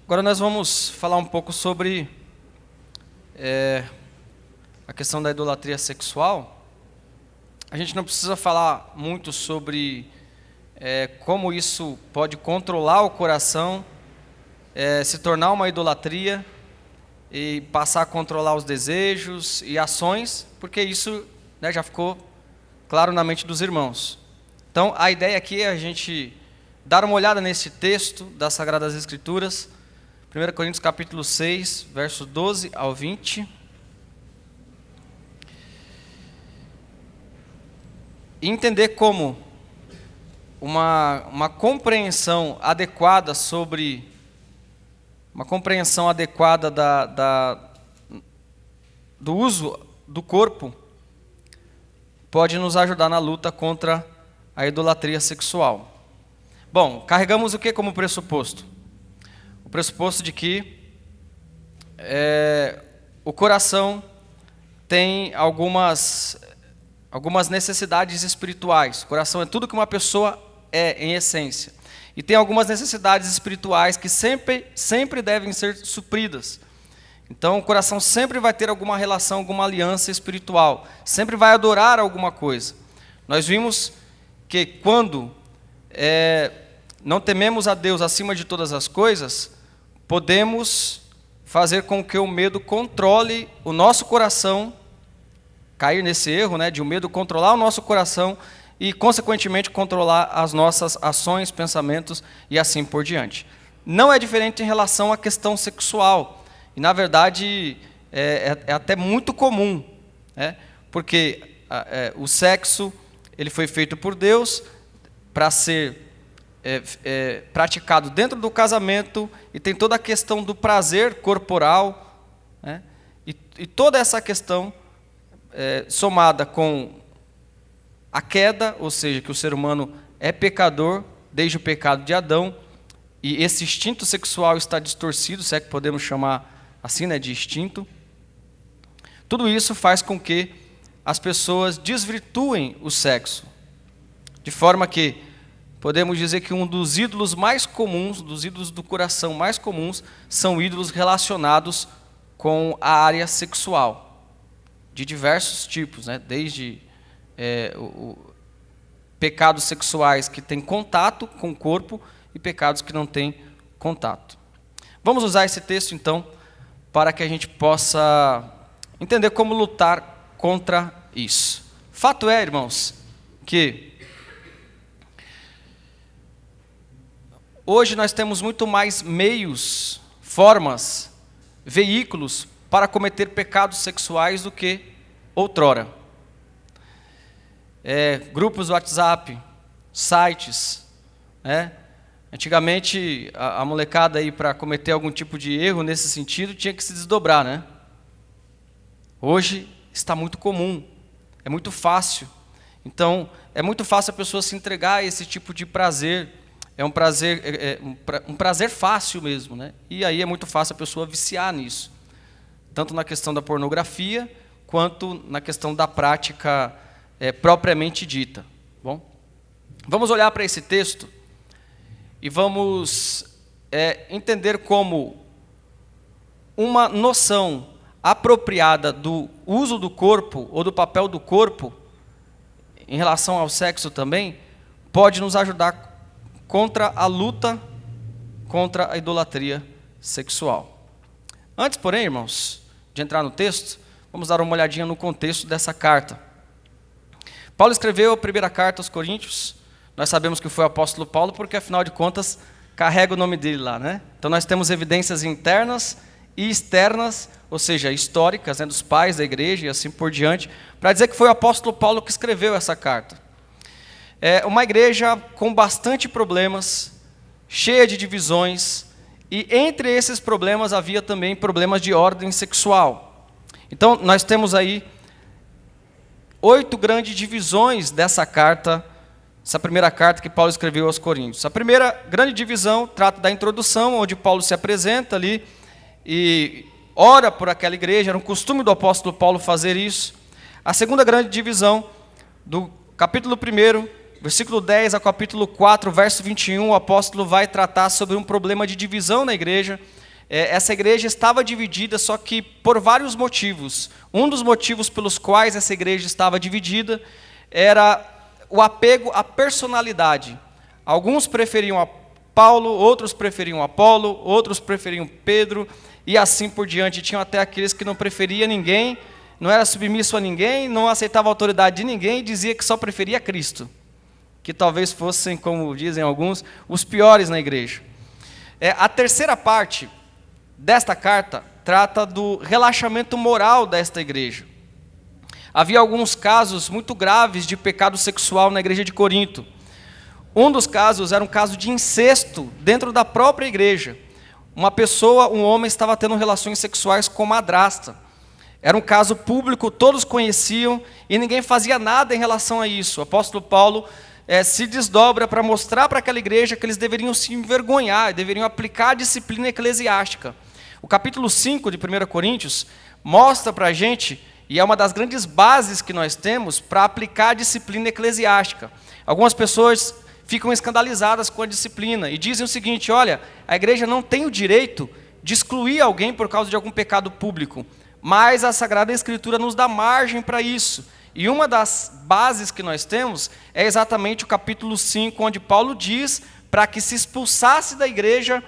Agora nós vamos falar um pouco sobre a questão da idolatria sexual. A gente não precisa falar muito sobre como isso pode controlar o coração, se tornar uma idolatria e passar a controlar os desejos e ações, porque isso já ficou claro na mente dos irmãos. Então, a ideia aqui é a gente dar uma olhada nesse texto das Sagradas Escrituras, 1 Coríntios capítulo 6, versos 12 ao 20. E entender como uma compreensão adequada sobre... Uma compreensão adequada do uso do corpo pode nos ajudar na luta contra a idolatria sexual. Bom, carregamos o que como pressuposto? O pressuposto de que o coração tem algumas necessidades espirituais. O coração é tudo que uma pessoa é, em essência. E tem algumas necessidades espirituais que sempre devem ser supridas. Então, o coração sempre vai ter alguma relação, alguma aliança espiritual. Sempre vai adorar alguma coisa. Nós vimos que quando não tememos a Deus acima de todas as coisas, podemos fazer com que o medo controle o nosso coração, cair nesse erro, de o medo controlar o nosso coração e, consequentemente, controlar as nossas ações, pensamentos e assim por diante. Não é diferente em relação à questão sexual. E, na verdade, é até muito comum, porque o sexo ele foi feito por Deus para ser praticado dentro do casamento e tem toda a questão do prazer corporal, e toda essa questão somada com a queda, ou seja, que o ser humano é pecador desde o pecado de Adão, e esse instinto sexual está distorcido, se é que podemos chamar assim, de instinto. Tudo isso faz com que as pessoas desvirtuem o sexo, de forma que podemos dizer que um dos ídolos mais comuns, dos ídolos do coração mais comuns, são ídolos relacionados com a área sexual, de diversos tipos, desde pecados sexuais que têm contato com o corpo e pecados que não têm contato. Vamos usar esse texto, então, para que a gente possa entender como lutar contra isso. Fato é, irmãos, que hoje nós temos muito mais meios, formas, veículos para cometer pecados sexuais do que outrora. Grupos do WhatsApp, sites, Antigamente, a molecada aí para cometer algum tipo de erro nesse sentido tinha que se desdobrar, Hoje está muito comum, é muito fácil. Então, é muito fácil a pessoa se entregar a esse tipo de prazer. É um prazer fácil mesmo, E aí é muito fácil a pessoa viciar nisso. Tanto na questão da pornografia, quanto na questão da prática propriamente dita. Bom, vamos olhar para esse texto e vamos entender como uma noção apropriada do uso do corpo ou do papel do corpo em relação ao sexo também pode nos ajudar contra a luta contra a idolatria sexual. Antes, porém, irmãos, de entrar no texto, vamos dar uma olhadinha no contexto dessa carta. Paulo escreveu a primeira carta aos Coríntios. Nós sabemos que foi o apóstolo Paulo, porque afinal de contas carrega o nome dele lá, Então nós temos evidências internas e externas, ou seja, históricas, dos pais da igreja e assim por diante, para dizer que foi o apóstolo Paulo que escreveu essa carta. É uma igreja com bastante problemas, cheia de divisões, e entre esses problemas havia também problemas de ordem sexual. Então nós temos aí 8 grandes divisões dessa carta, essa primeira carta que Paulo escreveu aos Coríntios. A primeira grande divisão trata da introdução, onde Paulo se apresenta ali e ora por aquela igreja. Era um costume do apóstolo Paulo fazer isso. A segunda grande divisão, do capítulo 1 versículo 10 ao capítulo 4, verso 21, o apóstolo vai tratar sobre um problema de divisão na igreja. Essa igreja estava dividida, só que por vários motivos. Um dos motivos pelos quais essa igreja estava dividida era o apego à personalidade. Alguns preferiam a Paulo, outros preferiam Apolo, outros preferiam Pedro, e assim por diante. Tinham até aqueles que não preferiam ninguém, não era submisso a ninguém, não aceitava a autoridade de ninguém, e dizia que só preferia Cristo. Que talvez fossem, como dizem alguns, os piores na igreja. A terceira parte desta carta trata do relaxamento moral desta igreja. Havia alguns casos muito graves de pecado sexual na igreja de Corinto. Um dos casos era um caso de incesto dentro da própria igreja. Uma pessoa, um homem, estava tendo relações sexuais com madrasta. Era um caso público, todos conheciam e ninguém fazia nada em relação a isso. O apóstolo Paulo se desdobra para mostrar para aquela igreja que eles deveriam se envergonhar, deveriam aplicar a disciplina eclesiástica. O capítulo 5 de 1 Coríntios mostra para a gente, e é uma das grandes bases que nós temos para aplicar a disciplina eclesiástica. Algumas pessoas ficam escandalizadas com a disciplina e dizem o seguinte: olha, a igreja não tem o direito de excluir alguém por causa de algum pecado público, mas a Sagrada Escritura nos dá margem para isso. E uma das bases que nós temos é exatamente o capítulo 5, onde Paulo diz para que se expulsasse da igreja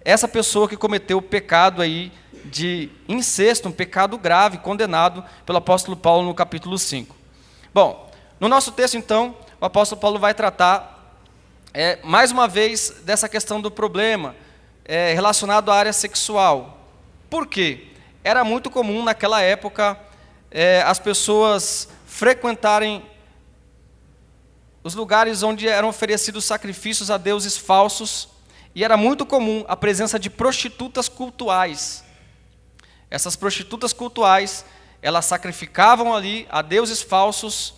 essa pessoa que cometeu o pecado aí de incesto, um pecado grave, condenado pelo apóstolo Paulo no capítulo 5. Bom, no nosso texto então, o apóstolo Paulo vai tratar mais uma vez dessa questão do problema relacionado à área sexual. Por quê? Era muito comum naquela época as pessoas frequentarem os lugares onde eram oferecidos sacrifícios a deuses falsos, e era muito comum a presença de prostitutas cultuais. Essas prostitutas cultuais, elas sacrificavam ali a deuses falsos,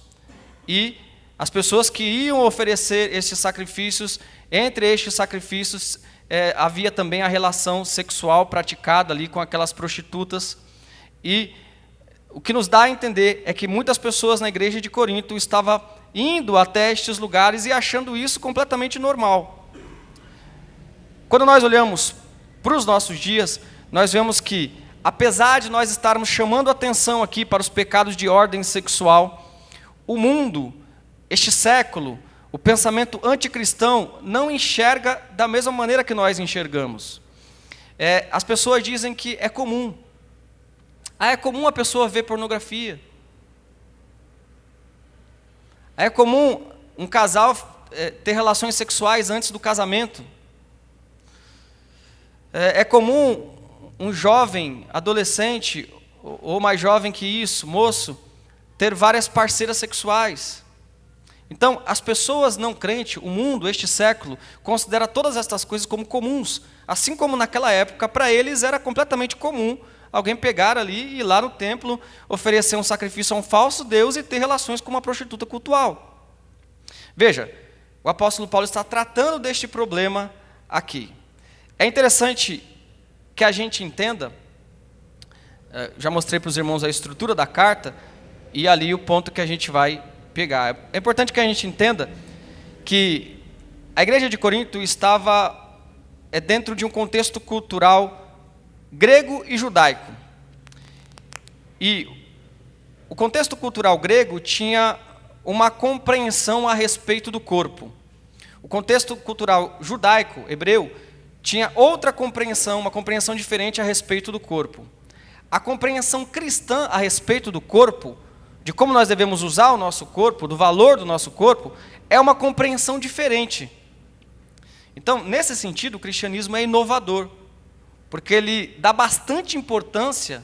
e as pessoas que iam oferecer estes sacrifícios, entre estes sacrifícios havia também a relação sexual praticada ali com aquelas prostitutas. E o que nos dá a entender é que muitas pessoas na igreja de Corinto estavam indo até estes lugares e achando isso completamente normal. Quando nós olhamos para os nossos dias, nós vemos que, apesar de nós estarmos chamando atenção aqui para os pecados de ordem sexual, o mundo, este século, o pensamento anticristão não enxerga da mesma maneira que nós enxergamos. As pessoas dizem que é comum. É comum a pessoa ver pornografia. É comum um casal ter relações sexuais antes do casamento. É comum um jovem, adolescente, ou mais jovem que isso, moço, ter várias parceiras sexuais. Então, as pessoas não crentes, o mundo, este século, considera todas estas coisas como comuns. Assim como naquela época, para eles era completamente comum alguém pegar ali e ir lá no templo, oferecer um sacrifício a um falso Deus e ter relações com uma prostituta cultual. Veja, o apóstolo Paulo está tratando deste problema aqui. É interessante que a gente entenda, já mostrei para os irmãos a estrutura da carta, e ali o ponto que a gente vai pegar. É importante que a gente entenda que a igreja de Corinto estava dentro de um contexto cultural grego e judaico. E o contexto cultural grego tinha uma compreensão a respeito do corpo. O contexto cultural judaico, hebreu, tinha outra compreensão, uma compreensão diferente a respeito do corpo. A compreensão cristã a respeito do corpo, de como nós devemos usar o nosso corpo, do valor do nosso corpo, é uma compreensão diferente. Então, nesse sentido, o cristianismo é inovador, porque ele dá bastante importância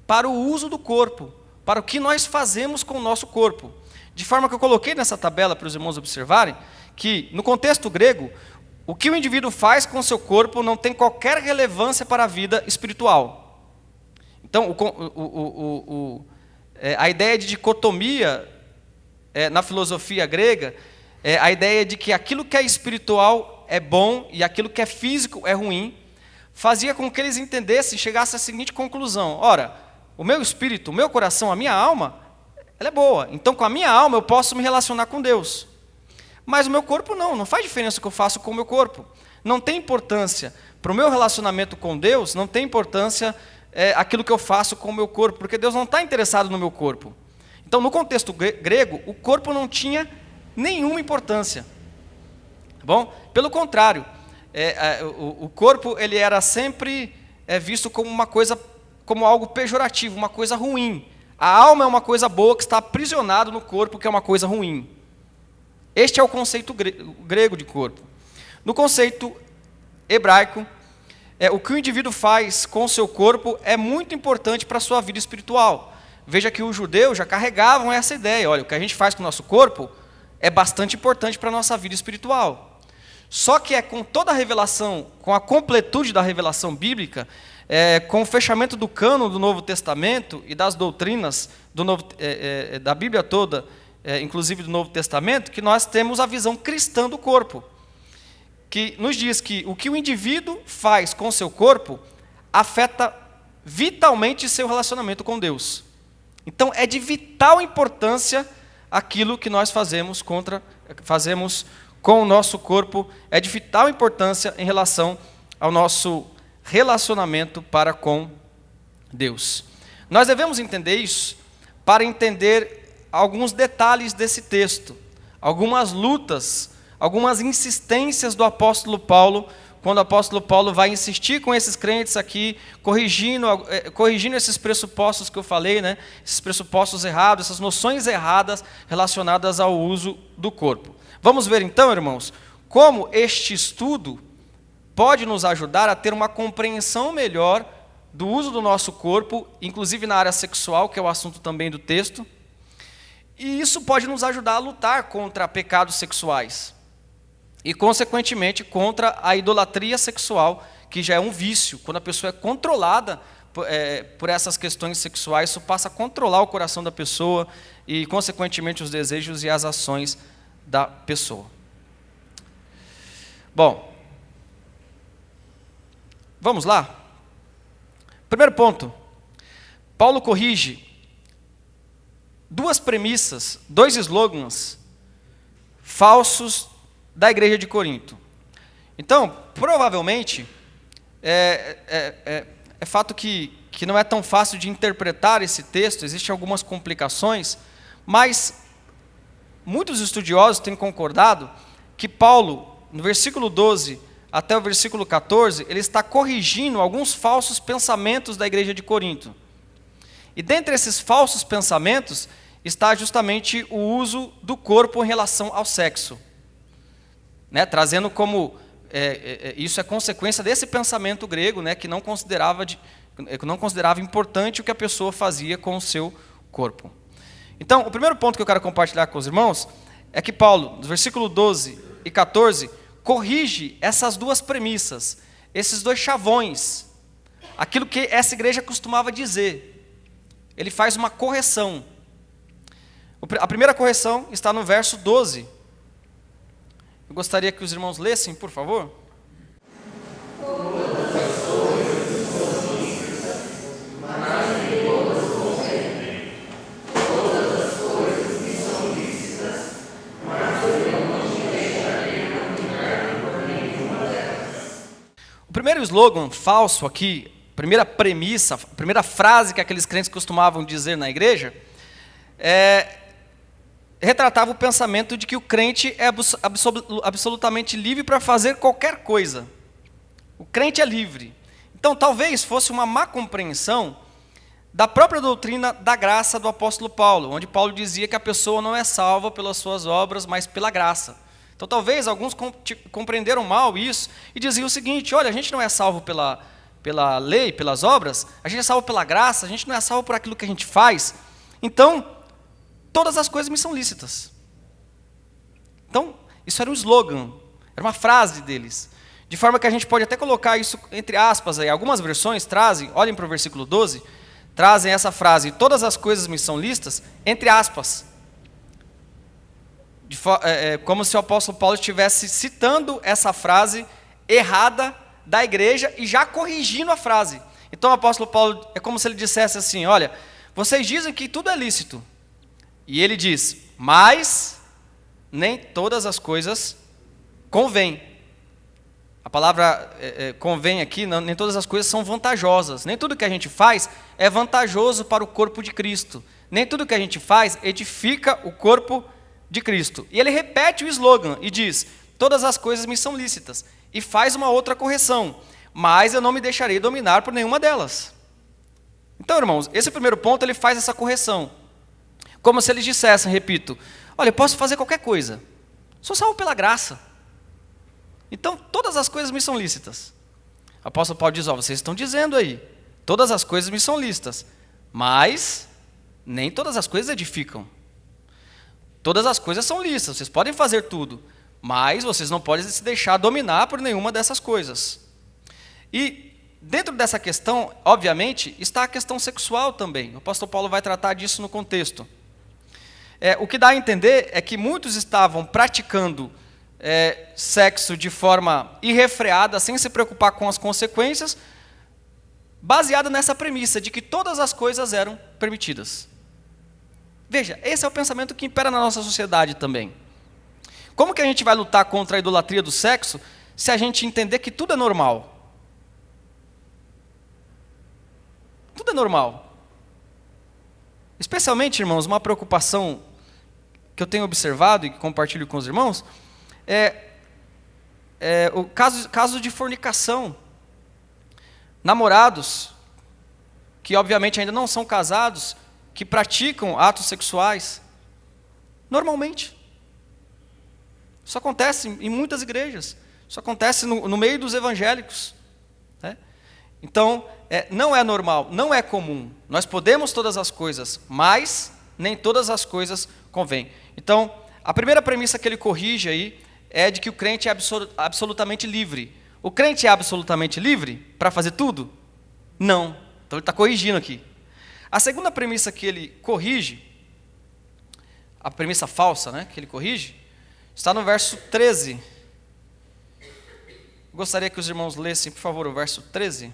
para o uso do corpo, para o que nós fazemos com o nosso corpo. De forma que eu coloquei nessa tabela para os irmãos observarem, que no contexto grego, o que o indivíduo faz com o seu corpo não tem qualquer relevância para a vida espiritual. Então, a ideia de dicotomia na filosofia grega, a ideia de que aquilo que é espiritual é bom e aquilo que é físico é ruim, fazia com que eles entendessem e chegassem à seguinte conclusão: ora, o meu espírito, o meu coração, a minha alma, ela é boa, então com a minha alma eu posso me relacionar com Deus. mas o meu corpo não faz diferença o que eu faço com o meu corpo. Não tem importância para o meu relacionamento com Deus, não tem importância aquilo que eu faço com o meu corpo, porque Deus não está interessado no meu corpo. Então, no contexto grego, o corpo não tinha nenhuma importância. Tá bom? Pelo contrário, o corpo ele era sempre visto como uma coisa, como algo pejorativo, uma coisa ruim. A alma é uma coisa boa que está aprisionado no corpo, que é uma coisa ruim. Este é o conceito grego de corpo. No conceito hebraico, o que o indivíduo faz com o seu corpo é muito importante para a sua vida espiritual. Veja que os judeus já carregavam essa ideia. Olha, o que a gente faz com o nosso corpo é bastante importante para a nossa vida espiritual. Só que com toda a revelação, com a completude da revelação bíblica, com o fechamento do cânon do Novo Testamento e das doutrinas da Bíblia toda, inclusive do Novo Testamento, que nós temos a visão cristã do corpo, que nos diz que o que o indivíduo faz com o seu corpo afeta vitalmente seu relacionamento com Deus. Então, é de vital importância aquilo que nós fazemos com o nosso corpo, é de vital importância em relação ao nosso relacionamento para com Deus. Nós devemos entender isso para entender alguns detalhes desse texto, algumas lutas, algumas insistências do apóstolo Paulo, quando o apóstolo Paulo vai insistir com esses crentes aqui, corrigindo esses pressupostos que eu falei, né? Esses pressupostos errados, essas noções erradas relacionadas ao uso do corpo. Vamos ver então, irmãos, como este estudo pode nos ajudar a ter uma compreensão melhor do uso do nosso corpo, inclusive na área sexual, que é o assunto também do texto. E isso pode nos ajudar a lutar contra pecados sexuais e, consequentemente, contra a idolatria sexual, que já é um vício. Quando a pessoa é controlada por essas questões sexuais, isso passa a controlar o coração da pessoa e, consequentemente, os desejos e as ações da pessoa. Bom, vamos lá? Primeiro ponto, Paulo corrige duas premissas, dois slogans falsos da igreja de Corinto. Então, provavelmente, é fato que não é tão fácil de interpretar esse texto, existem algumas complicações, mas muitos estudiosos têm concordado que Paulo, no versículo 12 até o versículo 14, ele está corrigindo alguns falsos pensamentos da igreja de Corinto. E dentre esses falsos pensamentos está justamente o uso do corpo em relação ao sexo, né? Trazendo como isso é consequência desse pensamento grego, né? que não considerava importante o que a pessoa fazia com o seu corpo. Então, o primeiro ponto que eu quero compartilhar com os irmãos é que Paulo, no versículo 12 e 14, corrige essas duas premissas, esses dois chavões, aquilo que essa igreja costumava dizer. Ele faz uma correção. A primeira correção está no verso 12. Eu gostaria que os irmãos lessem, por favor. O primeiro slogan falso aqui, primeira premissa, a primeira frase que aqueles crentes costumavam dizer na igreja, retratava o pensamento de que o crente é absolutamente livre para fazer qualquer coisa. O crente é livre. Então, talvez fosse uma má compreensão da própria doutrina da graça do apóstolo Paulo, onde Paulo dizia que a pessoa não é salva pelas suas obras, mas pela graça. Então, talvez alguns compreenderam mal isso e diziam o seguinte: olha, a gente não é salvo pela lei, pelas obras, a gente é salvo pela graça, a gente não é salvo por aquilo que a gente faz. Então, todas as coisas me são lícitas. Então, isso era um slogan, era uma frase deles. De forma que a gente pode até colocar isso entre aspas aí. Algumas versões trazem, olhem para o versículo 12, trazem essa frase: todas as coisas me são lícitas, entre aspas. Como se o apóstolo Paulo estivesse citando essa frase errada da igreja e já corrigindo a frase. Então o apóstolo Paulo, é como se ele dissesse assim: olha, vocês dizem que tudo é lícito. E ele diz: mas nem todas as coisas convêm. A palavra convém aqui, nem todas as coisas são vantajosas. Nem tudo que a gente faz é vantajoso para o corpo de Cristo. Nem tudo que a gente faz edifica o corpo de Cristo. E ele repete o slogan e diz: todas as coisas me são lícitas. E faz uma outra correção: mas eu não me deixarei dominar por nenhuma delas. Então, irmãos, esse primeiro ponto ele faz essa correção. Como se eles dissessem, repito: olha, eu posso fazer qualquer coisa, sou salvo pela graça. Então, todas as coisas me são lícitas. O apóstolo Paulo diz: vocês estão dizendo aí, todas as coisas me são lícitas, mas nem todas as coisas edificam. Todas as coisas são lícitas, vocês podem fazer tudo, mas vocês não podem se deixar dominar por nenhuma dessas coisas. E dentro dessa questão, obviamente, está a questão sexual também. O apóstolo Paulo vai tratar disso no contexto. O que dá a entender é que muitos estavam praticando sexo de forma irrefreada, sem se preocupar com as consequências, baseada nessa premissa de que todas as coisas eram permitidas. Veja, esse é o pensamento que impera na nossa sociedade também. Como que a gente vai lutar contra a idolatria do sexo se a gente entender que tudo é normal? Tudo é normal. Especialmente, irmãos, uma preocupação que eu tenho observado e que compartilho com os irmãos é o caso de fornicação. Namorados, que obviamente ainda não são casados, que praticam atos sexuais, normalmente. Isso acontece em muitas igrejas, isso acontece no meio dos evangélicos. Né? Então, não é normal, não é comum. Nós podemos todas as coisas, mas nem todas as coisas convêm. Então, a primeira premissa que ele corrige aí é de que o crente é absolutamente livre. O crente é absolutamente livre para fazer tudo? Não. Então ele está corrigindo aqui. A segunda premissa que ele corrige, a premissa falsa, né, que ele corrige, está no verso 13. Gostaria que os irmãos lessem, por favor, o verso 13.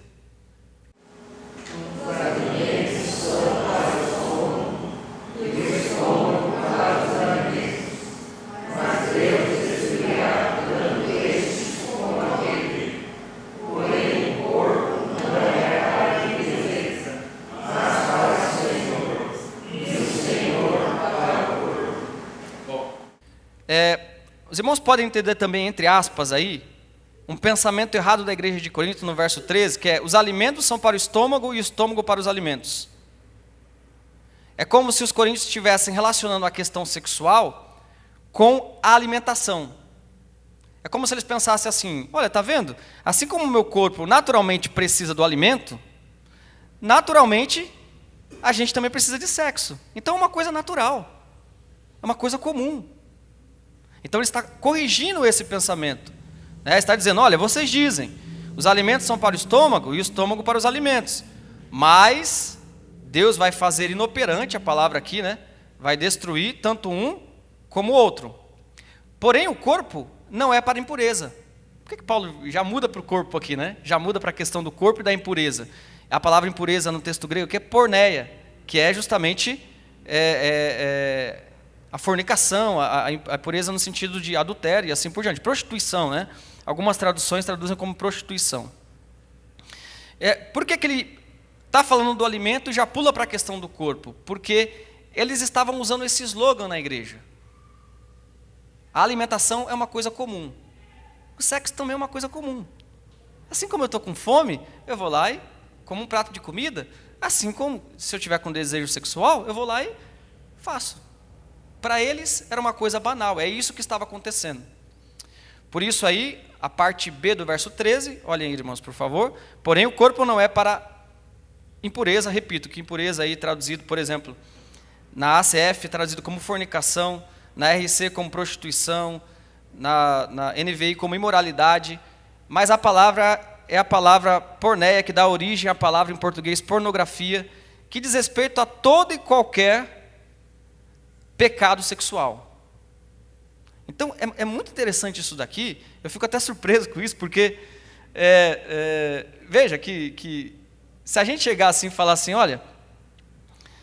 Os irmãos podem entender também, entre aspas, aí, um pensamento errado da igreja de Corinto no verso 13, que é: os alimentos são para o estômago e o estômago para os alimentos. É como se os coríntios estivessem relacionando a questão sexual com a alimentação. É como se eles pensassem assim: olha, está vendo? Assim como o meu corpo naturalmente precisa do alimento, naturalmente a gente também precisa de sexo. Então é uma coisa natural, é uma coisa comum. Então ele está corrigindo esse pensamento. Ele está dizendo: olha, vocês dizem, os alimentos são para o estômago e o estômago para os alimentos. Mas Deus vai fazer inoperante, a palavra aqui, né? Vai destruir tanto um como o outro. Porém, o corpo não é para impureza. Por que Paulo já muda para o corpo aqui, né? Já muda para a questão do corpo e da impureza. A palavra impureza no texto grego que é porneia, que é justamente a fornicação, a impureza no sentido de adultério e assim por diante. Prostituição, né? Algumas traduções traduzem como prostituição. Por que ele está falando do alimento e já pula para a questão do corpo? Porque eles estavam usando esse slogan na igreja. A alimentação é uma coisa comum. O sexo também é uma coisa comum. Assim como eu estou com fome, eu vou lá e como um prato de comida. Assim como, se eu tiver com desejo sexual, eu vou lá e faço. Para eles era uma coisa banal, é isso que estava acontecendo. Por isso aí, a parte B do verso 13, olhem irmãos, por favor. Porém, o corpo não é para impureza, repito, que impureza aí traduzido, por exemplo, na ACF traduzido como fornicação, na RC como prostituição, na NVI como imoralidade, mas a palavra é a palavra porneia, que dá origem à palavra em português pornografia, que diz respeito a todo e qualquer pecado sexual. Então, é muito interessante isso daqui, eu fico até surpreso com isso, porque, veja, que se a gente chegar assim e falar assim, olha,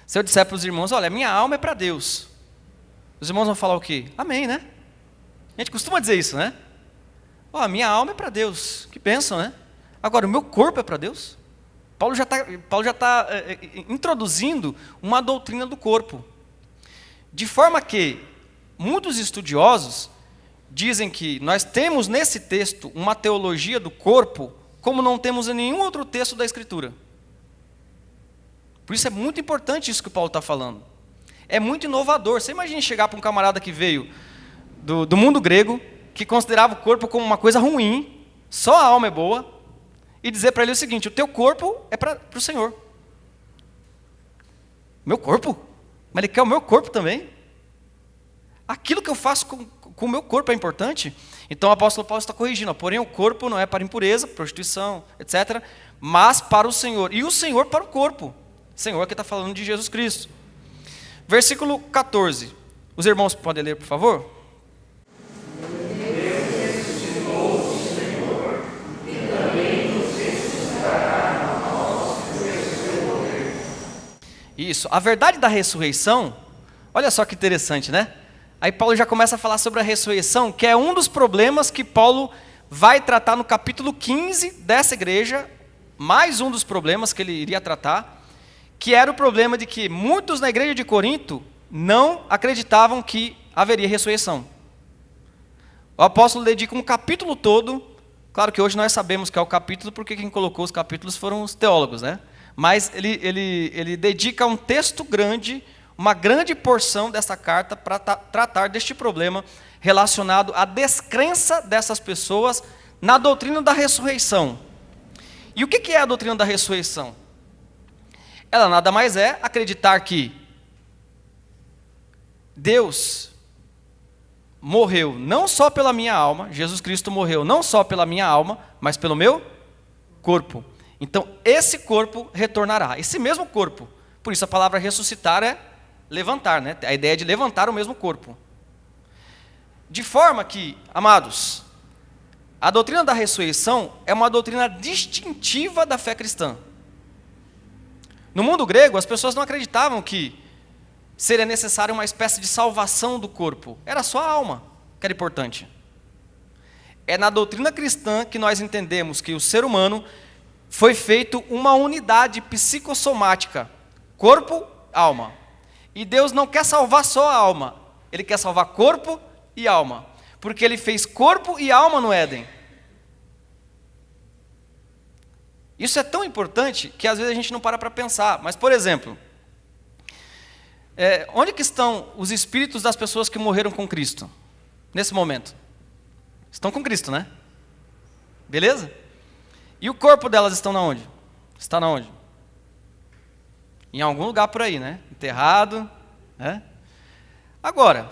se eu disser para os irmãos, olha, minha alma é para Deus, os irmãos vão falar o quê? Amém, né? A gente costuma dizer isso, né? Ó, a minha alma é para Deus. Que bênção, né? Agora, o meu corpo é para Deus? Paulo já está introduzindo uma doutrina do corpo. De forma que muitos estudiosos dizem que nós temos nesse texto uma teologia do corpo como não temos em nenhum outro texto da Escritura. Por isso é muito importante isso que o Paulo está falando. É muito inovador. Você imagina chegar para um camarada que veio do mundo grego, que considerava o corpo como uma coisa ruim, só a alma é boa, e dizer para ele o seguinte: o teu corpo é para o Senhor. Meu corpo? Mas ele quer o meu corpo também? Aquilo que eu faço com o meu corpo é importante? Então o apóstolo Paulo está corrigindo. Porém, o corpo não é para impureza, prostituição, etc., mas para o Senhor. E o Senhor para o corpo. O Senhor que está falando de Jesus Cristo. Versículo 14. Os irmãos podem ler, por favor? Isso. A verdade da ressurreição, olha só que interessante, né? Aí Paulo já começa a falar sobre a ressurreição, que é um dos problemas que Paulo vai tratar no capítulo 15 dessa igreja, mais um dos problemas que ele iria tratar, que era o problema de que muitos na igreja de Corinto não acreditavam que haveria ressurreição. O apóstolo dedica um capítulo todo, claro que hoje nós sabemos que é o capítulo, porque quem colocou os capítulos foram os teólogos, né? Mas ele dedica um texto grande, uma grande porção dessa carta para tratar deste problema relacionado à descrença dessas pessoas na doutrina da ressurreição. E o que é a doutrina da ressurreição? Ela nada mais é acreditar que Deus morreu não só pela minha alma, Jesus Cristo morreu não só pela minha alma, mas pelo meu corpo. Então, esse corpo retornará, esse mesmo corpo. Por isso a palavra ressuscitar é levantar, né? A ideia de levantar o mesmo corpo. De forma que, amados, a doutrina da ressurreição é uma doutrina distintiva da fé cristã. No mundo grego, as pessoas não acreditavam que seria necessária uma espécie de salvação do corpo. Era só a alma que era importante. É na doutrina cristã que nós entendemos que o ser humano foi feito uma unidade psicossomática, corpo, alma. E Deus não quer salvar só a alma, Ele quer salvar corpo e alma, porque Ele fez corpo e alma no Éden. Isso é tão importante que às vezes a gente não para pensar. Mas, por exemplo, onde que estão os espíritos das pessoas que morreram com Cristo? Nesse momento. Estão com Cristo, né? Beleza? E o corpo delas estão na onde? Está na onde? Em algum lugar por aí, né? Enterrado, né? Agora,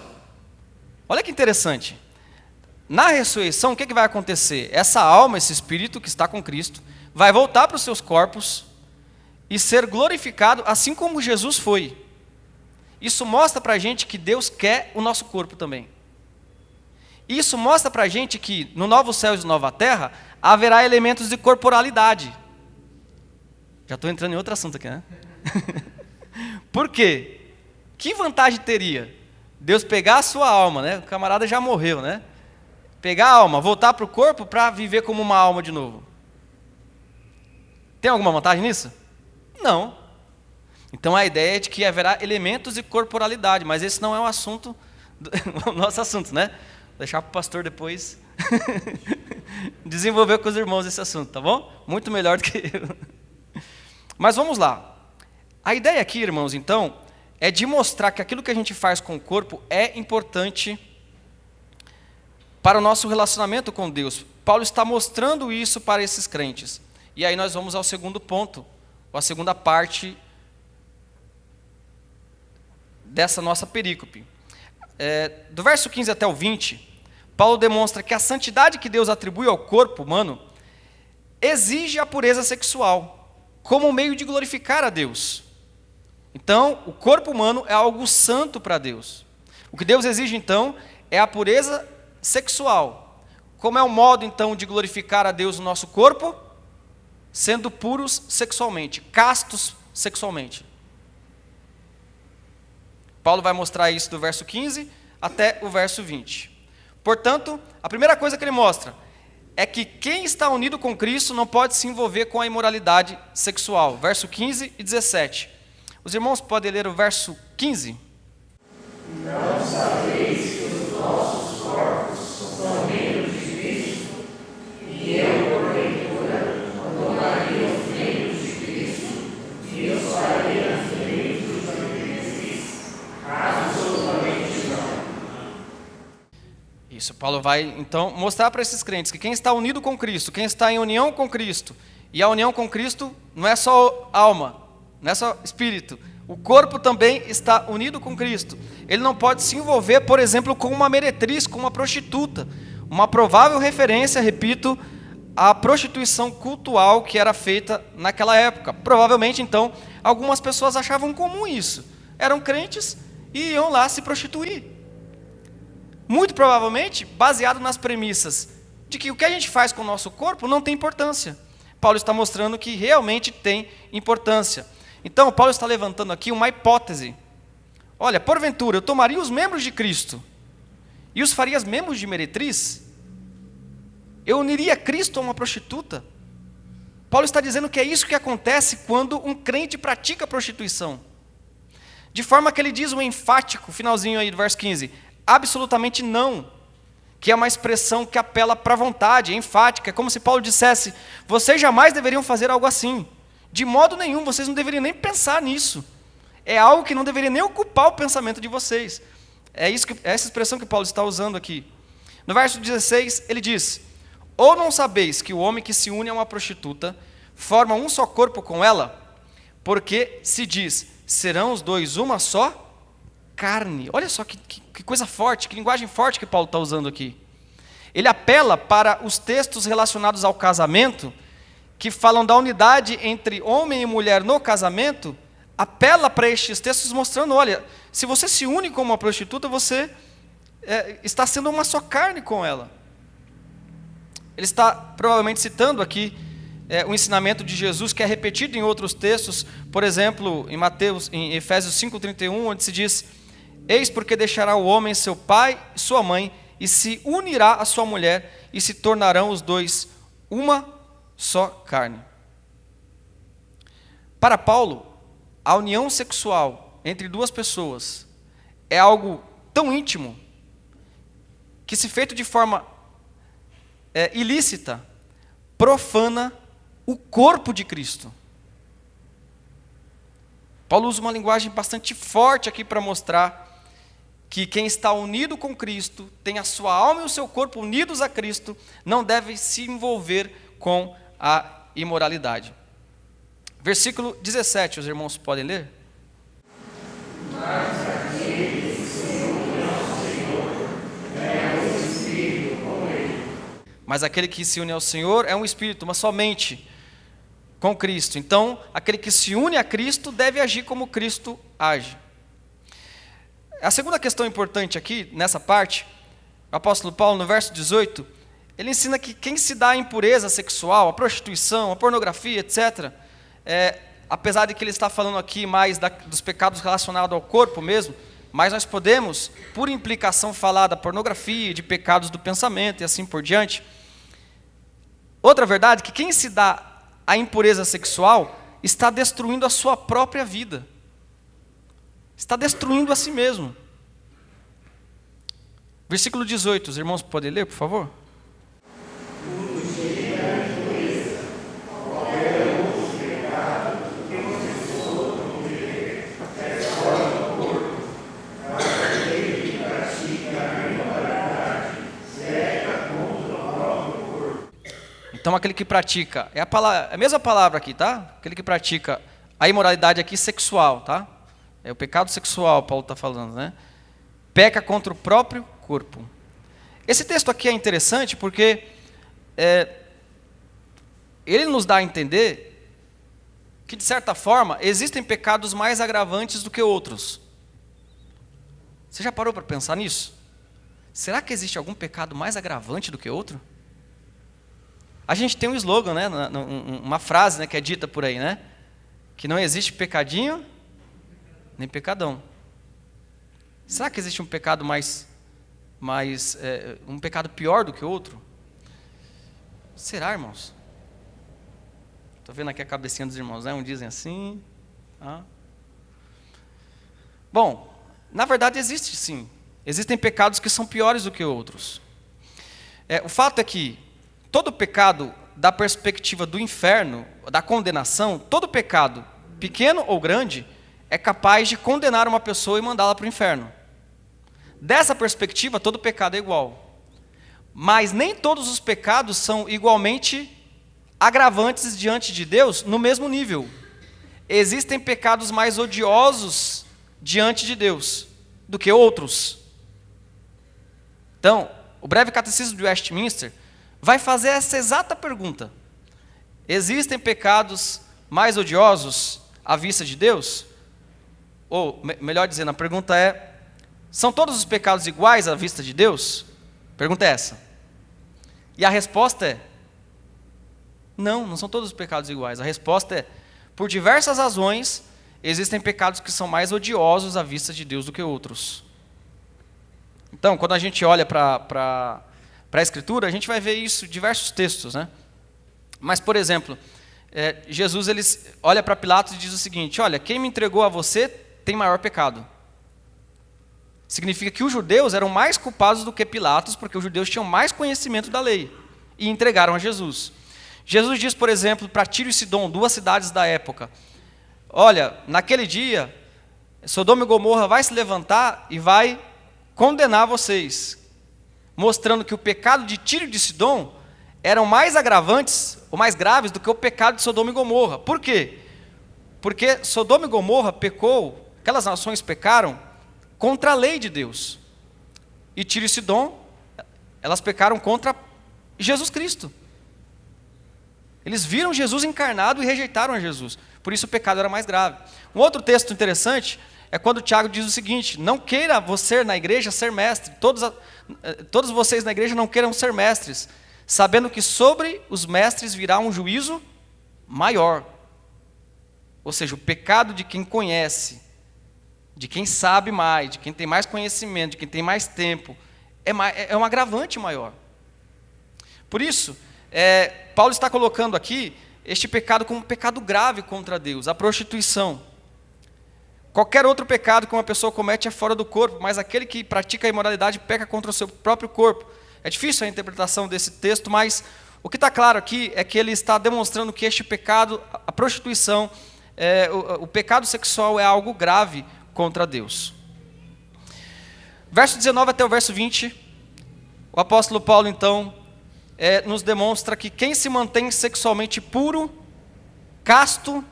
olha que interessante. Na ressurreição, o que vai acontecer? Essa alma, esse espírito que está com Cristo, vai voltar para os seus corpos e ser glorificado assim como Jesus foi. Isso mostra para a gente que Deus quer o nosso corpo também. Isso mostra para a gente que no novo céu e nova terra haverá elementos de corporalidade. Já estou entrando em outro assunto aqui, né? Por quê? Que vantagem teria Deus pegar a sua alma, né? O camarada já morreu, né? Pegar a alma, voltar para o corpo para viver como uma alma de novo. Tem alguma vantagem nisso? Não. Então a ideia é de que haverá elementos de corporalidade, mas esse não é o assunto, o nosso assunto, né? Vou deixar para o pastor depois desenvolver com os irmãos esse assunto, tá bom? Muito melhor do que eu. Mas vamos lá. A ideia aqui, irmãos, então, é de mostrar que aquilo que a gente faz com o corpo é importante para o nosso relacionamento com Deus. Paulo está mostrando isso para esses crentes. E aí nós vamos ao segundo ponto, ou a segunda parte dessa nossa perícope. Do verso 15 até o 20, Paulo demonstra que a santidade que Deus atribui ao corpo humano exige a pureza sexual, como meio de glorificar a Deus. Então, o corpo humano é algo santo para Deus. O que Deus exige, então, é a pureza sexual. Como é o modo, então, de glorificar a Deus no nosso corpo? Sendo puros sexualmente, castos sexualmente. Paulo vai mostrar isso do verso 15 até o verso 20. Portanto, a primeira coisa que ele mostra é que quem está unido com Cristo não pode se envolver com a imoralidade sexual. Verso 15 e 17. Os irmãos podem ler o verso 15? Não sabeis que os nossos corpos são membros de Cristo, e eu, porventura, abandonaria os membros de Cristo, e os faria membros de Cristo? Absolutamente não. Isso, Paulo vai então mostrar para esses crentes que quem está unido com Cristo, quem está em união com Cristo, e a união com Cristo não é só alma, não é só espírito, o corpo também está unido com Cristo. Ele não pode se envolver, por exemplo, com uma meretriz, com uma prostituta, uma provável referência, repito, à prostituição cultural que era feita naquela época. Provavelmente, então, algumas pessoas achavam comum isso, eram crentes e iam lá se prostituir. Muito provavelmente baseado nas premissas de que o que a gente faz com o nosso corpo não tem importância. Paulo está mostrando que realmente tem importância. Então, Paulo está levantando aqui uma hipótese. Olha, porventura, eu tomaria os membros de Cristo e os faria membros de meretriz? Eu uniria Cristo a uma prostituta? Paulo está dizendo que é isso que acontece quando um crente pratica prostituição. De forma que ele diz um enfático, finalzinho aí do verso 15, absolutamente não, que é uma expressão que apela para a vontade, é enfática, é como se Paulo dissesse, vocês jamais deveriam fazer algo assim, de modo nenhum, vocês não deveriam nem pensar nisso, é algo que não deveria nem ocupar o pensamento de vocês, é essa expressão que Paulo está usando aqui. No verso 16 ele diz, ou não sabeis que o homem que se une a uma prostituta, forma um só corpo com ela, porque se diz, serão os dois uma só carne. Olha só que coisa forte, que linguagem forte que Paulo está usando aqui. Ele apela para os textos relacionados ao casamento, que falam da unidade entre homem e mulher no casamento, apela para estes textos mostrando, olha, se você se une com uma prostituta, você está sendo uma só carne com ela. Ele está provavelmente citando aqui o ensinamento de Jesus, que é repetido em outros textos, por exemplo, em Efésios 5:31, onde se diz, eis porque deixará o homem seu pai e sua mãe, e se unirá à sua mulher, e se tornarão os dois uma só carne. Para Paulo, a união sexual entre duas pessoas é algo tão íntimo, que se feito de forma ilícita, profana o corpo de Cristo. Paulo usa uma linguagem bastante forte aqui para mostrar que quem está unido com Cristo, tem a sua alma e o seu corpo unidos a Cristo, não deve se envolver com a imoralidade. Versículo 17, os irmãos podem ler? Mas aquele que se une ao Senhor é um espírito com ele. Mas aquele que se une ao Senhor é um espírito, mas somente com Cristo. Então, aquele que se une a Cristo deve agir como Cristo age. A segunda questão importante aqui, nessa parte, o apóstolo Paulo, no verso 18, ele ensina que quem se dá à impureza sexual, à prostituição, à pornografia, etc., apesar de que ele está falando aqui mais dos pecados relacionados ao corpo mesmo, mas nós podemos, por implicação, falar da pornografia, de pecados do pensamento e assim por diante. Outra verdade é que quem se dá à impureza sexual está destruindo a sua própria vida. Está destruindo a si mesmo. Versículo 18, os irmãos podem ler, por favor? Então aquele que pratica, é a mesma palavra aqui, tá? Aquele que pratica a imoralidade aqui sexual, tá? É o pecado sexual, Paulo está falando, né? Peca contra o próprio corpo. Esse texto aqui é interessante porque ele nos dá a entender que, de certa forma, existem pecados mais agravantes do que outros. Você já parou para pensar nisso? Será que existe algum pecado mais agravante do que outro? A gente tem um slogan, né? Uma frase, né, que é dita por aí, né? Que não existe pecadinho nem pecadão. Será que existe um pecado mais um pecado pior do que outro? Será, irmãos? Estou vendo aqui a cabecinha dos irmãos, né? Um dizem assim. Bom, na verdade existe sim. Existem pecados que são piores do que outros. O fato é que todo pecado, da perspectiva do inferno, da condenação, todo pecado, pequeno ou grande, é capaz de condenar uma pessoa e mandá-la para o inferno. Dessa perspectiva, todo pecado é igual. Mas nem todos os pecados são igualmente agravantes diante de Deus no mesmo nível. Existem pecados mais odiosos diante de Deus do que outros. Então, o breve catecismo de Westminster vai fazer essa exata pergunta: existem pecados mais odiosos à vista de Deus? Ou, melhor dizendo, a pergunta é: são todos os pecados iguais à vista de Deus? A pergunta é essa. E a resposta é: não são todos os pecados iguais. A resposta é: por diversas razões, existem pecados que são mais odiosos à vista de Deus do que outros. Então, quando a gente olha para a Escritura, a gente vai ver isso em diversos textos, né? Mas, por exemplo, Jesus ele olha para Pilatos e diz o seguinte: olha, quem me entregou a você tem maior pecado. Significa que os judeus eram mais culpados do que Pilatos, porque os judeus tinham mais conhecimento da lei e entregaram a Jesus. Jesus diz, por exemplo, para Tiro e Sidom, duas cidades da época: olha, naquele dia, Sodoma e Gomorra vai se levantar e vai condenar vocês, mostrando que o pecado de Tiro e de Sidom eram mais agravantes ou mais graves do que o pecado de Sodoma e Gomorra. Por quê? Porque Sodoma e Gomorra pecou, aquelas nações pecaram contra a lei de Deus. E Tiro e Sidom, elas pecaram contra Jesus Cristo. Eles viram Jesus encarnado e rejeitaram a Jesus. Por isso o pecado era mais grave. Um outro texto interessante é quando Tiago diz o seguinte: não queira você na igreja ser mestre, todos vocês na igreja não queiram ser mestres, sabendo que sobre os mestres virá um juízo maior. Ou seja, o pecado de quem conhece, de quem sabe mais, de quem tem mais conhecimento, de quem tem mais tempo, é um agravante maior. Por isso, Paulo está colocando aqui este pecado como um pecado grave contra Deus, a prostituição. Qualquer outro pecado que uma pessoa comete é fora do corpo, mas aquele que pratica a imoralidade peca contra o seu próprio corpo. É difícil a interpretação desse texto, mas o que está claro aqui é que ele está demonstrando que este pecado, a prostituição, o pecado sexual é algo grave contra Deus. Verso 19 até o verso 20, o apóstolo Paulo, então, nos demonstra que quem se mantém sexualmente puro, casto,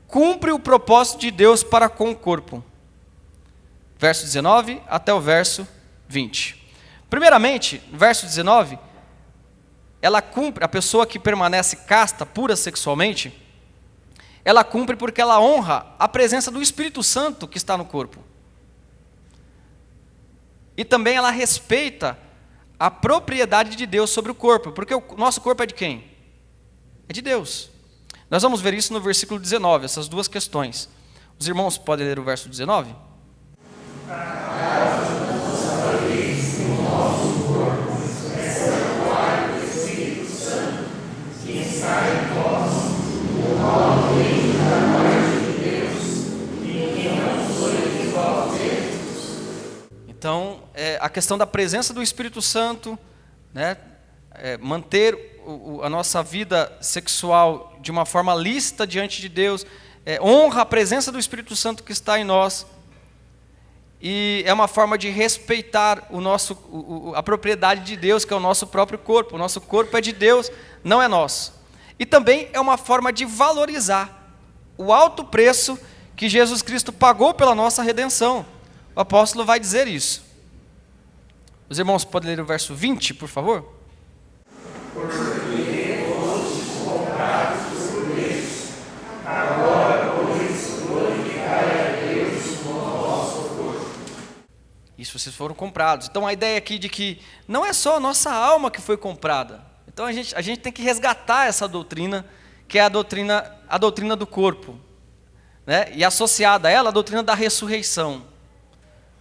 cumpre o propósito de Deus para com o corpo. Verso 19 até o verso 20. Primeiramente, no verso 19, ela cumpre, a pessoa que permanece casta, pura sexualmente, ela cumpre porque ela honra a presença do Espírito Santo que está no corpo. E também ela respeita a propriedade de Deus sobre o corpo, porque o nosso corpo é de quem? É de Deus. Nós vamos ver isso no versículo 19, essas duas questões. Os irmãos podem ler o verso 19? Então, a questão da presença do Espírito Santo, né, manter a nossa vida sexual de uma forma lícita diante de Deus, honra a presença do Espírito Santo que está em nós, e é uma forma de respeitar a propriedade de Deus, que é o nosso próprio corpo. O nosso corpo é de Deus, não é nosso. E também é uma forma de valorizar o alto preço que Jesus Cristo pagou pela nossa redenção. O apóstolo vai dizer isso. Os irmãos podem ler o verso 20, por favor? Porque fostes comprados por preço, agora, pois, glorificai a Deus com o vosso corpo. Isso, vocês foram comprados. Então a ideia aqui de que não é só a nossa alma que foi comprada. Então a gente tem que resgatar essa doutrina, que é a doutrina do corpo, né? E associada a ela a doutrina da ressurreição.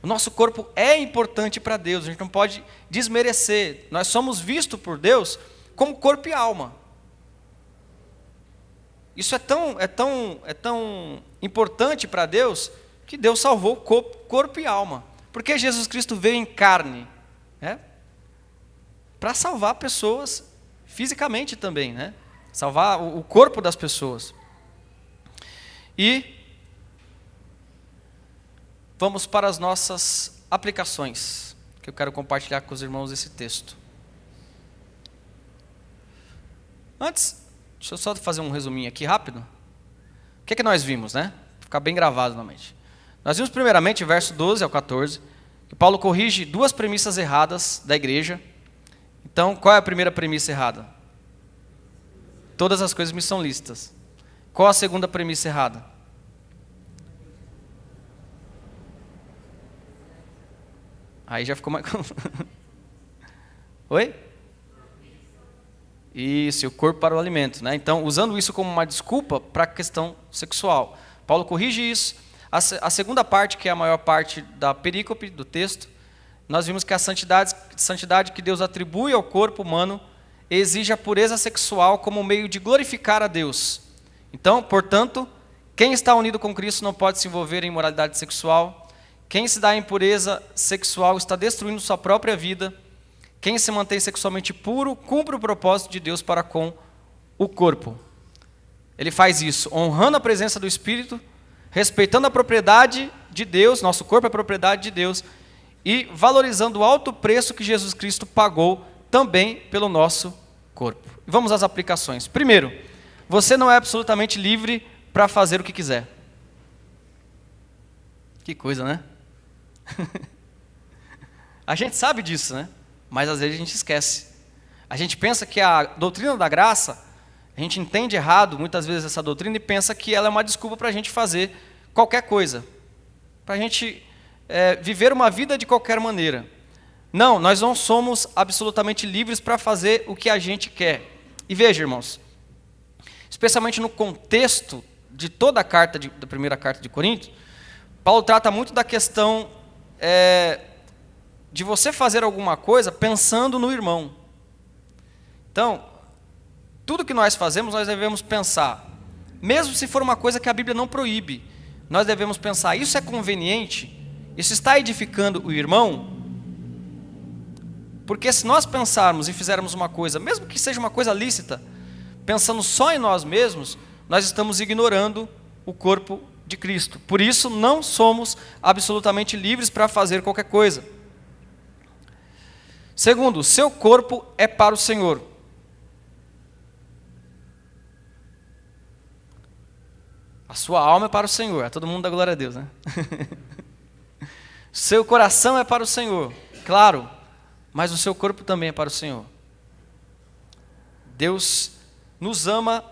O nosso corpo é importante para Deus, a gente não pode desmerecer. Nós somos vistos por Deus como corpo e alma. Isso é tão importante para Deus, que Deus salvou corpo e alma. Porque Jesus Cristo veio em carne, né? Para salvar pessoas fisicamente também, né? Salvar o corpo das pessoas. E vamos para as nossas aplicações, que eu quero compartilhar com os irmãos esse texto. Antes, deixa eu só fazer um resuminho aqui rápido. O que nós vimos, né? Ficar bem gravado na mente. Nós vimos primeiramente, verso 12 ao 14, que Paulo corrige duas premissas erradas da igreja. Então, qual é a primeira premissa errada? Todas as coisas me são lícitas. Qual a segunda premissa errada? Aí já ficou mais... Oi? Isso, o corpo para o alimento, né? Então, usando isso como uma desculpa para a questão sexual. Paulo corrige isso. A segunda parte, que é a maior parte da perícope, do texto, nós vimos que a santidade que Deus atribui ao corpo humano exige a pureza sexual como meio de glorificar a Deus. Então, portanto, quem está unido com Cristo não pode se envolver em imoralidade sexual. Quem se dá em impureza sexual está destruindo sua própria vida. Quem se mantém sexualmente puro cumpre o propósito de Deus para com o corpo. Ele faz isso honrando a presença do Espírito, respeitando a propriedade de Deus, nosso corpo é propriedade de Deus, e valorizando o alto preço que Jesus Cristo pagou também pelo nosso corpo. Vamos às aplicações. Primeiro, você não é absolutamente livre para fazer o que quiser. Que coisa, né? A gente sabe disso, né? Mas às vezes a gente esquece. A gente pensa que a doutrina da graça, a gente entende errado muitas vezes essa doutrina e pensa que ela é uma desculpa para a gente fazer qualquer coisa. Para a gente viver uma vida de qualquer maneira. Não, nós não somos absolutamente livres para fazer o que a gente quer. E veja, irmãos, especialmente no contexto de toda a carta, da primeira carta de Coríntios, Paulo trata muito da questão de você fazer alguma coisa pensando no irmão. Então, tudo que nós fazemos, nós devemos pensar, mesmo se for uma coisa que a Bíblia não proíbe, nós devemos pensar, isso é conveniente? Isso está edificando o irmão? Porque se nós pensarmos e fizermos uma coisa, mesmo que seja uma coisa lícita, pensando só em nós mesmos, nós estamos ignorando o corpo de Cristo. Por isso, não somos absolutamente livres para fazer qualquer coisa. Segundo, seu corpo é para o Senhor. A sua alma é para o Senhor. Todo mundo dá glória a Deus, né? Seu coração é para o Senhor, claro, mas o seu corpo também é para o Senhor. Deus nos ama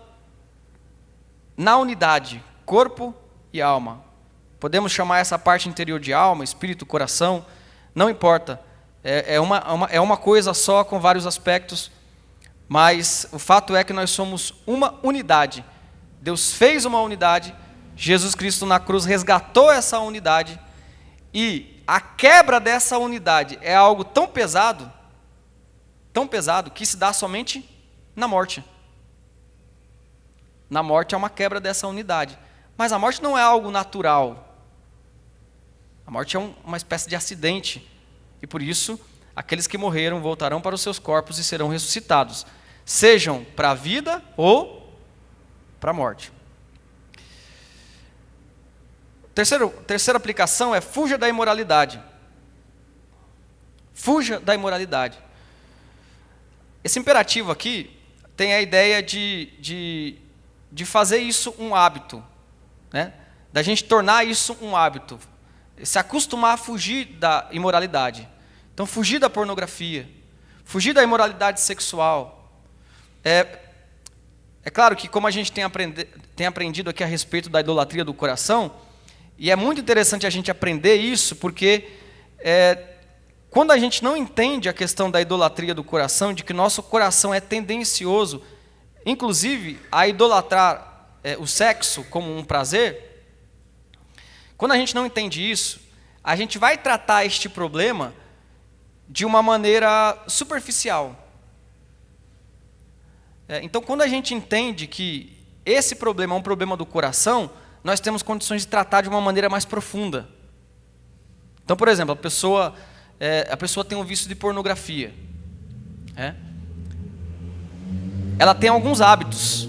na unidade, corpo e alma. Podemos chamar essa parte interior de alma, espírito, coração, não importa. É uma coisa só com vários aspectos, mas o fato é que nós somos uma unidade. Deus fez uma unidade, Jesus Cristo na cruz resgatou essa unidade, e a quebra dessa unidade é algo tão pesado, que se dá somente na morte. Na morte é uma quebra dessa unidade. Mas a morte não é algo natural. A morte é uma espécie de acidente. E por isso, aqueles que morreram voltarão para os seus corpos e serão ressuscitados. Sejam para a vida ou para a morte. Terceira aplicação é fuja da imoralidade. Fuja da imoralidade. Esse imperativo aqui tem a ideia de fazer isso um hábito, né? Da gente tornar isso um hábito, se acostumar a fugir da imoralidade. Então, fugir da pornografia, fugir da imoralidade sexual. É claro que, como a gente tem aprendido aqui a respeito da idolatria do coração, e é muito interessante a gente aprender isso, porque quando a gente não entende a questão da idolatria do coração, de que nosso coração é tendencioso, inclusive, a idolatrar o sexo como um prazer, quando a gente não entende isso, a gente vai tratar este problema de uma maneira superficial. Então, quando a gente entende que esse problema é um problema do coração, nós temos condições de tratar de uma maneira mais profunda. Então, por exemplo, a pessoa tem um vício de pornografia. Ela tem alguns hábitos.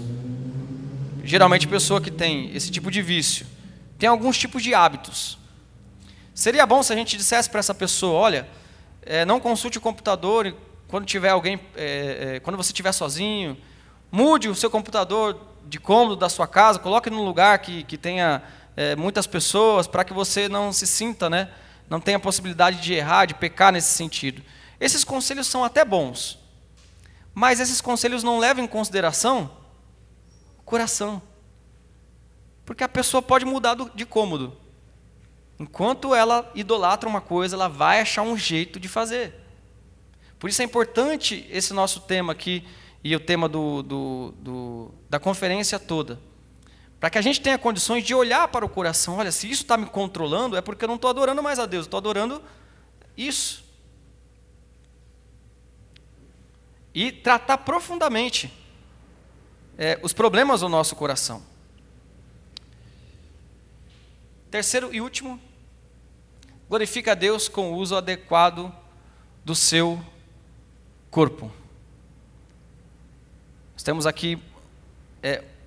Geralmente, a pessoa que tem esse tipo de vício tem alguns tipos de hábitos. Seria bom se a gente dissesse para essa pessoa: olha, não consulte o computador quando tiver alguém, quando você estiver sozinho. Mude o seu computador de cômodo da sua casa, coloque num lugar que tenha muitas pessoas, para que você não se sinta, não tenha a possibilidade de errar, de pecar nesse sentido. Esses conselhos são até bons, mas esses conselhos não levam em consideração o coração. Porque a pessoa pode mudar de cômodo. Enquanto ela idolatra uma coisa, ela vai achar um jeito de fazer. Por isso é importante esse nosso tema aqui, e o tema da conferência toda, para que a gente tenha condições de olhar para o coração. Olha, se isso está me controlando, é porque eu não estou adorando mais a Deus, eu estou adorando isso. E tratar profundamente os problemas do nosso coração. Terceiro e último, glorifica a Deus com o uso adequado do seu corpo. Nós temos aqui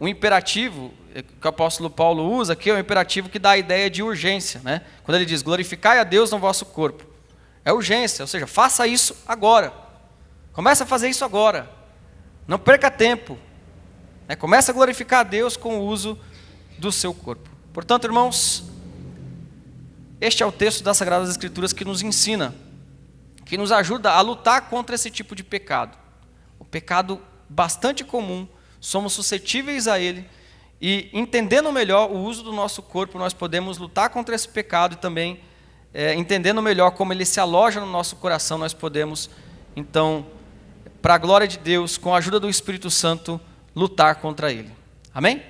um imperativo que o apóstolo Paulo usa, que é um imperativo que dá a ideia de urgência, Quando ele diz: glorificai a Deus no vosso corpo. É urgência, ou seja, faça isso agora. Comece a fazer isso agora. Não perca tempo. Comece a glorificar a Deus com o uso do seu corpo. Portanto, irmãos, este é o texto das Sagradas Escrituras que nos ensina, que nos ajuda a lutar contra esse tipo de pecado. O pecado bastante comum, somos suscetíveis a ele, e entendendo melhor o uso do nosso corpo, nós podemos lutar contra esse pecado, e também, entendendo melhor como ele se aloja no nosso coração, nós podemos, então, para a glória de Deus, com a ajuda do Espírito Santo, lutar contra ele. Amém?